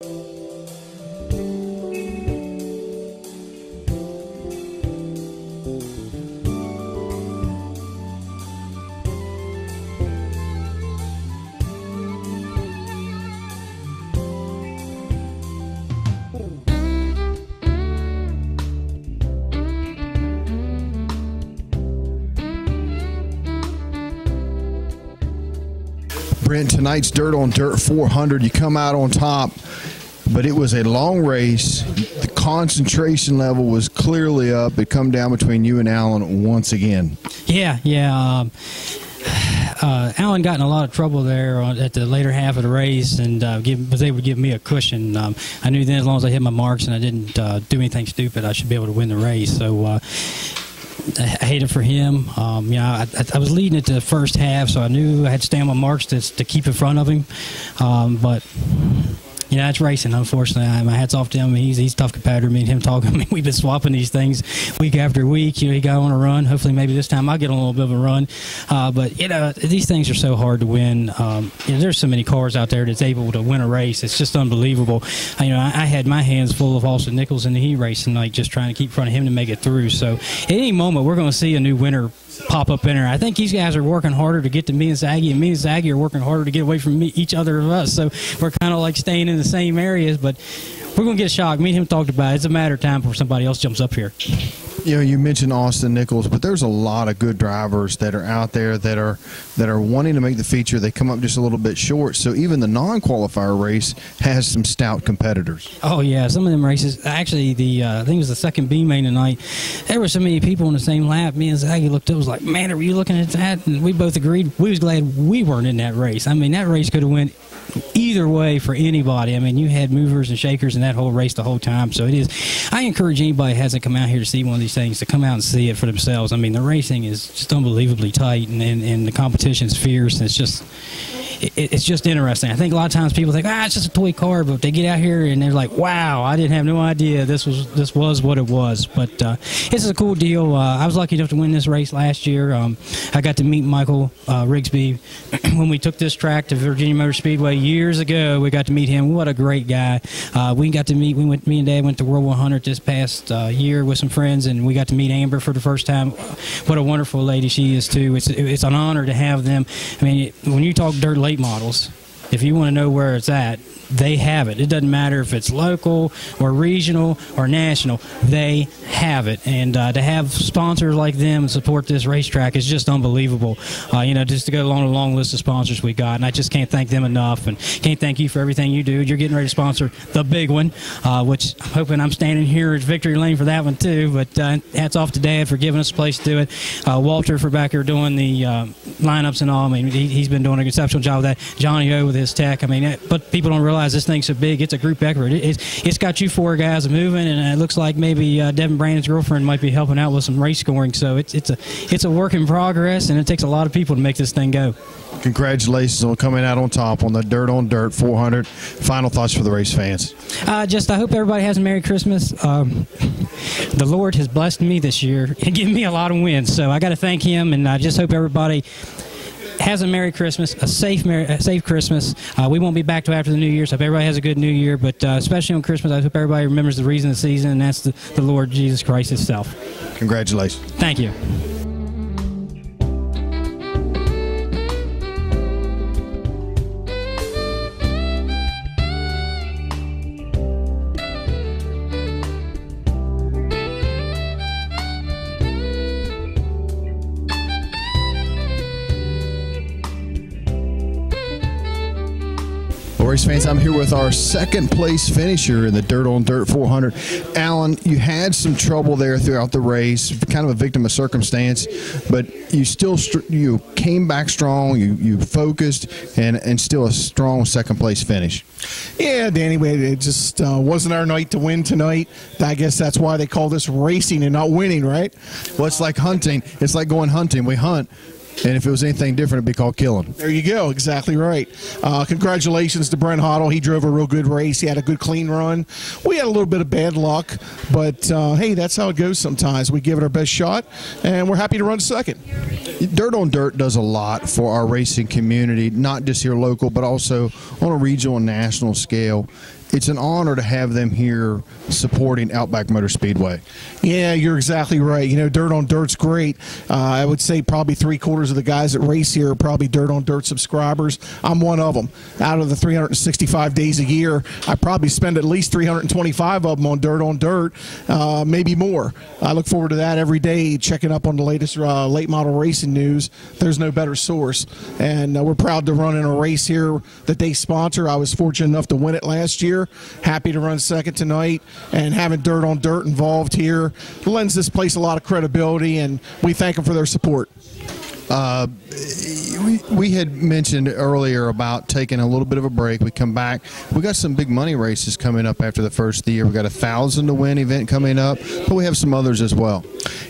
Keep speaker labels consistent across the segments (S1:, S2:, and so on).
S1: Brent, tonight's Dirt on Dirt 400, you come out on top, but it was a long race. The concentration level was clearly up. It come down between you and Alan once again.
S2: Yeah. Alan got in a lot of trouble there at the later half of the race, and was able to give me a cushion. I knew then as long as I hit my marks and I didn't do anything stupid, I should be able to win the race. So I hate it for him. I was leading it the first half, so I knew I had to stay on my marks to keep in front of him. But it's racing, unfortunately. My hat's off to him. He's a tough competitor. Me and him talking. I mean, we've been swapping these things week after week. He got on a run. Hopefully, maybe this time I'll get on a little bit of a run. But these things are so hard to win. There's so many cars out there that's able to win a race. It's just unbelievable. I had my hands full of Austin Nichols in the heat race tonight, just trying to keep in front of him to make it through. So at any moment, we're going to see a new winner pop up in there. I think these guys are working harder to get to me and Zaggy, and me and Zaggy are working harder to get away from each other of us. So we're kind of like staying in the same areas, but we're going to get shocked. Me and him talked about it. It's a matter of time before somebody else jumps up here.
S1: You mentioned Austin Nichols, but there's a lot of good drivers that are out there that are wanting to make the feature. They come up just a little bit short. So even the non-qualifier race has some stout competitors.
S2: Oh yeah, some of them races. Actually, I think it was the second B main tonight. There were so many people in the same lap. Me and Zaggy looked up, was like, "Man, are you looking at that?" And we both agreed. We was glad we weren't in that race. I mean, that race could have went either way for anybody. I mean, you had movers and shakers in that whole race the whole time. So it is. I encourage anybody who hasn't come out here to see one of these things to come out and see it for themselves. I mean, the racing is just unbelievably tight, and the competition's fierce. And it's just interesting. I think a lot of times people think, it's just a toy car, but they get out here and they're like, wow, I didn't have no idea this was what it was. But this is a cool deal. I was lucky enough to win this race last year. I got to meet Michael Rigsby when we took this track to Virginia Motor Speedway years ago. We got to meet him. What a great guy. Me and Dad went to World 100 this past year with some friends, and we got to meet Amber for the first time. What a wonderful lady she is too. It's an honor to have them. I mean, when you talk dirt late models, if you want to know where it's at, they have it. It doesn't matter if it's local or regional or national. They have it. And to have sponsors like them support this racetrack is just unbelievable. Just to go along a long list of sponsors we got. And I just can't thank them enough. And can't thank you for everything you do. You're getting ready to sponsor the big one, which I'm hoping I'm standing here at Victory Lane for that one too. But hats off to Dad for giving us a place to do it. Walter for back here doing the lineups and all. I mean, he's been doing an exceptional job with that. Johnny O with his tech. I mean, but people don't realize this thing's so big. It's a group effort. It's got you four guys moving, and it looks like maybe Devin Brandon's girlfriend might be helping out with some race scoring. So it's a work in progress, and it takes a lot of people to make this thing go.
S1: Congratulations on coming out on top on the Dirt on Dirt 400. Final thoughts for the race fans? I
S2: hope everybody has a Merry Christmas. The Lord has blessed me this year and given me a lot of wins, so I got to thank Him, and I just hope everybody has a Merry Christmas, a safe Christmas. We won't be back till after the New Year, so I hope everybody has a good New Year, but especially on Christmas, I hope everybody remembers the reason of the season, and that's the Lord Jesus Christ Himself.
S1: Congratulations.
S2: Thank you.
S1: Race fans, I'm here with our second place finisher in the Dirt on Dirt 400. Alan, you had some trouble there throughout the race, kind of a victim of circumstance, but you still you came back strong, you focused, and still a strong second place finish.
S3: Yeah, Danny, it just wasn't our night to win tonight. I guess that's why they call this racing and not winning, right?
S1: Well, it's like hunting. It's like going hunting. We hunt. And if it was anything different, it'd be called killing.
S3: There you go. Exactly right. Congratulations to Brent Hoddle. He drove a real good race. He had a good, clean run. We had a little bit of bad luck, but, hey, that's how it goes sometimes. We give it our best shot, and we're happy to run second.
S1: Dirt on Dirt does a lot for our racing community, not just here local, but also on a regional and national scale. it's an honor to have them here supporting Outback Motor Speedway.
S3: Yeah, you're exactly right. You know, Dirt on Dirt's great. I would say probably 3/4 of the guys that race here are probably Dirt on Dirt subscribers. I'm one of them. Out of the 365 days a year, I probably spend at least 325 of them on Dirt, maybe more. I look forward to that every day, checking up on the latest late model racing news. There's no better source. And we're proud to run in a race here that they sponsor. I was fortunate enough to win it last year. Happy to run second tonight, and having Dirt on Dirt involved here lends this place a lot of credibility, and we thank them for their support.
S1: We had mentioned earlier about taking a little bit of a break. We come back. We got some big money races coming up after the first of the year. We got a $1,000 to win event coming up, but we have some others as well.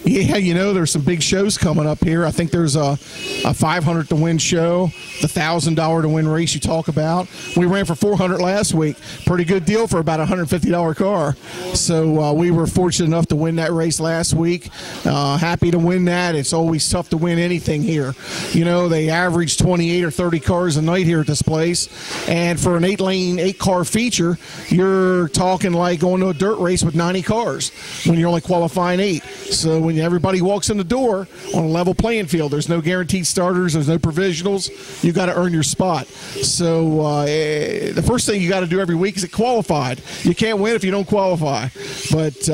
S3: Yeah, you know, there's some big shows coming up here. I think there's a $500 to win show, the $1,000 to win race you talk about. We ran for $400 last week. Pretty good deal for about a $150 car. So we were fortunate enough to win that race last week. Happy to win that. It's always tough to win anything here. You know, they average 28 or 30 cars a night here at this place, and for an 8-lane, 8-car feature, you're talking like going to a dirt race with 90 cars when you're only qualifying 8. So when everybody walks in the door on a level playing field, there's no guaranteed starters, there's no provisionals. You got to earn your spot. So the first thing you got to do every week is get qualified. You can't win if you don't qualify. But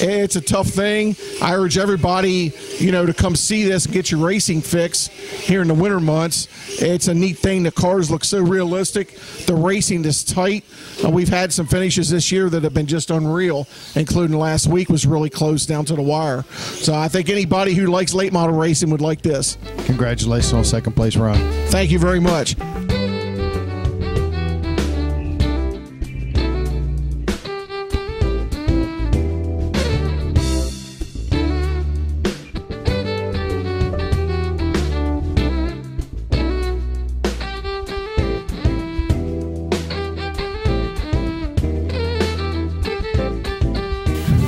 S3: it's a tough thing. I urge everybody, you know, to come see this and get your racing fix here in the winter months. It's a neat thing. The cars look so realistic. The racing is tight. We've had some finishes this year that have been just unreal, including last week was really close down to the wire. So I think anybody who likes late model racing would like this.
S1: Congratulations on second place run.
S3: Thank you very much.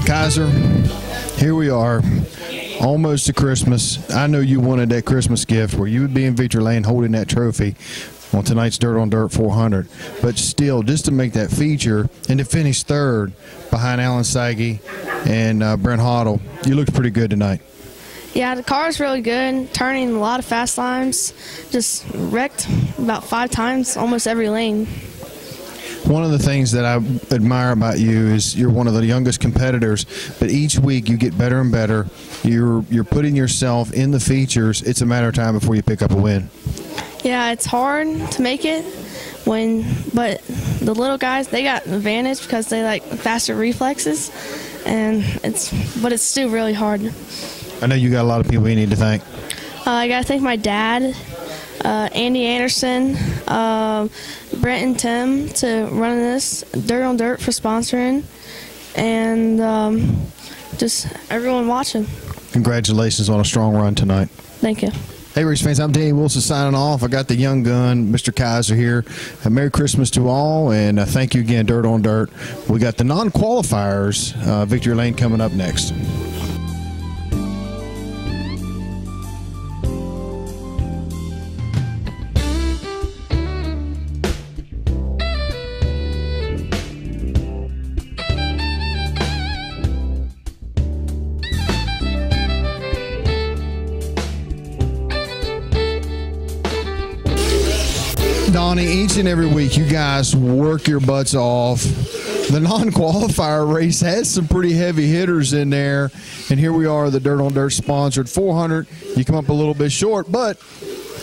S1: Kaiser, here we are, almost to Christmas. I know you wanted that Christmas gift where you would be in victory lane holding that trophy on tonight's Dirt on Dirt 400. But still, just to make that feature and to finish third behind Alan Sagi and Brent Hoddle, you looked pretty good tonight.
S4: Yeah, the car is really good, turning a lot of fast lines, just wrecked about 5 times, almost every lane.
S1: One of the things that I admire about you is you're one of the youngest competitors, but each week you get better and better. You're putting yourself in the features. It's a matter of time before you pick up a win.
S4: Yeah, it's hard to make it but the little guys, they got an advantage because they like faster reflexes, and but it's still really hard.
S1: I know you got a lot of people you need to thank.
S4: I got to thank my dad, Andy Anderson, Brent and Tim to run this, Dirt on Dirt for sponsoring, and just everyone watching.
S1: Congratulations on a strong run tonight.
S4: Thank you.
S1: Hey, race fans, I'm Danny Wilson signing off. I got the young gun, Mr. Kaiser here. Merry Christmas to all, and thank you again, Dirt on Dirt. We got the non-qualifiers, Victory Lane, coming up next. Donnie, each and every week you guys work your butts off. The non-qualifier race has some pretty heavy hitters in there, and here we are, the Dirt on Dirt sponsored 400. You come up a little bit short, but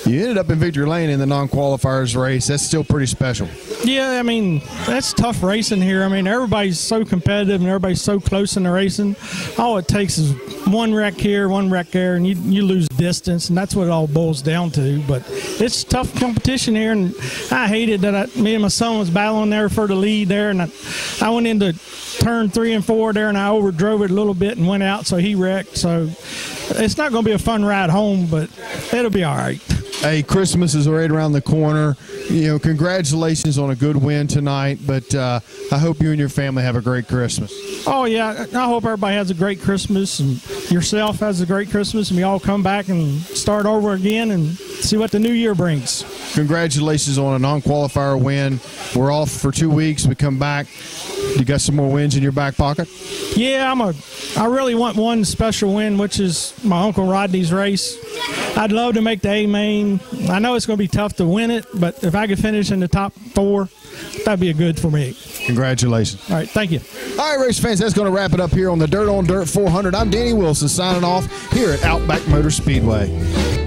S1: you ended up in victory lane in the non-qualifiers race. That's still pretty special.
S5: Yeah, I mean, that's tough racing here. I mean, everybody's so competitive and everybody's so close in the racing. All it takes is one wreck here, one wreck there, and you lose distance, and that's what it all boils down to. But it's tough competition here, and I hated that me and my son was battling there for the lead there, and I went into turn 3 and 4 there, and I overdrove it a little bit and went out, so he wrecked. So it's not going to be a fun ride home, but it'll be all right.
S1: Hey, Christmas is right around the corner. You know, congratulations on a good win tonight, but I hope you and your family have a great Christmas.
S5: Oh, yeah. I hope everybody has a great Christmas, and yourself has a great Christmas, and we all come back and start over again and see what the new year brings.
S1: Congratulations on a non-qualifier win. We're off for 2 weeks. We come back. You got some more wins in your back pocket?
S5: Yeah, I really want one special win, which is my Uncle Rodney's race. I'd love to make the A-Main. I know it's going to be tough to win it, but if I could finish in the top 4, that'd be a good for me.
S1: Congratulations.
S5: All right, thank you.
S1: All right, race fans, that's going to wrap it up here on the Dirt on Dirt 400. I'm Danny Wilson signing off here at Outback Motor Speedway.